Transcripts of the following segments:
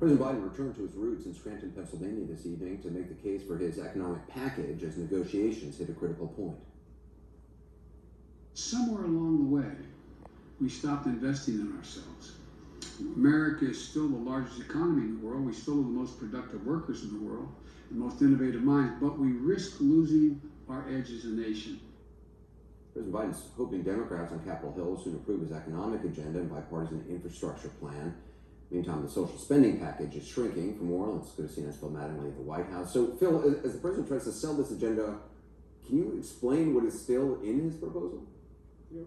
President Biden returned to his roots in Scranton, Pennsylvania this evening to make the case for his economic package as negotiations hit a critical point. Somewhere along the way, we stopped investing in ourselves. America is still the largest economy in the world. We still have the most productive workers in the world, the most innovative minds, but we risk losing our edge as a nation. President Biden's hoping Democrats on Capitol Hill will soon approve his economic agenda and bipartisan infrastructure plan. Meantime, the social spending package is shrinking. For more, let's go to CNN's Phil Mattingly at the White House. So, Phil, as the president tries to sell this agenda, can you explain what is still in his proposal?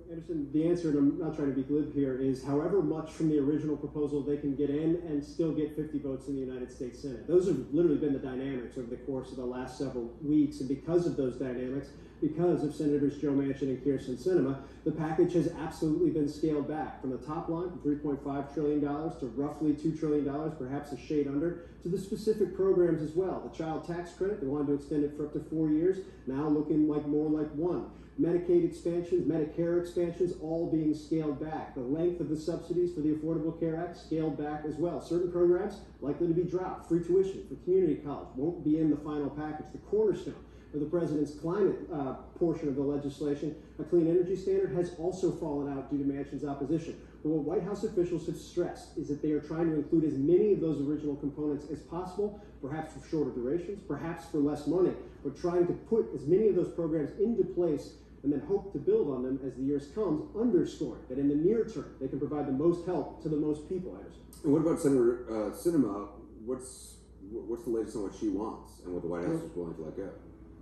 Anderson, the answer, and I'm not trying to be glib here, is however much from the original proposal they can get in and still get 50 votes in the United States Senate. Those have literally been the dynamics over the course of the last several weeks, and because of those dynamics, because of Senators Joe Manchin and Sinema, the package has absolutely been scaled back from the top line, from $3.5 trillion to roughly $2 trillion, perhaps a shade under, to the specific programs as well. The child tax credit, they wanted to extend it for up to 4 years, now looking like more like one. Medicaid expansions, Medicare expansions, all being scaled back. The length of the subsidies for the Affordable Care Act scaled back as well. Certain programs likely to be dropped. Free tuition for community college won't be in the final package. The cornerstone of the president's climate portion of the legislation, a clean energy standard, has also fallen out due to Manchin's opposition. But what White House officials have stressed is that they are trying to include as many of those original components as possible, perhaps for shorter durations, perhaps for less money, but trying to put as many of those programs into place and then hope to build on them as the years comes, underscoring that in the near term they can provide the most help to the most people, Anderson. And what about Senator Sinema? What's the latest on what she wants and what the White House is willing to let go?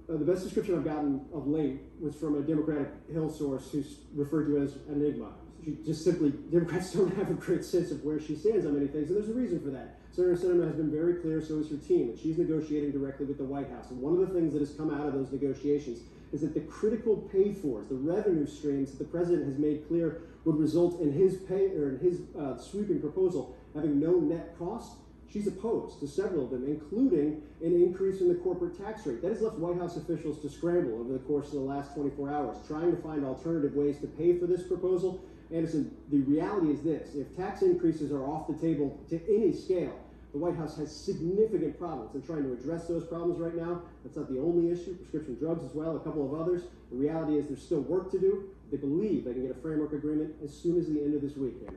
The best description I've gotten of late was from a Democratic Hill source who's referred to as enigma. She just simply, Democrats don't have a great sense of where she stands on many things, and there's a reason for that. Senator Sinema has been very clear, so is her team, that she's negotiating directly with the White House. And one of the things that has come out of those negotiations is that the critical pay-fors, the revenue streams that the president has made clear would result in his sweeping proposal having no net cost. She's opposed to several of them, including an increase in the corporate tax rate. That has left White House officials to scramble over the course of the last 24 hours, trying to find alternative ways to pay for this proposal. Anderson, the reality is this: if tax increases are off the table to any scale, the White House has significant problems in trying to address those problems right now. That's not the only issue. Prescription drugs as well, a couple of others. The reality is there's still work to do. They believe they can get a framework agreement as soon as the end of this week, Anderson.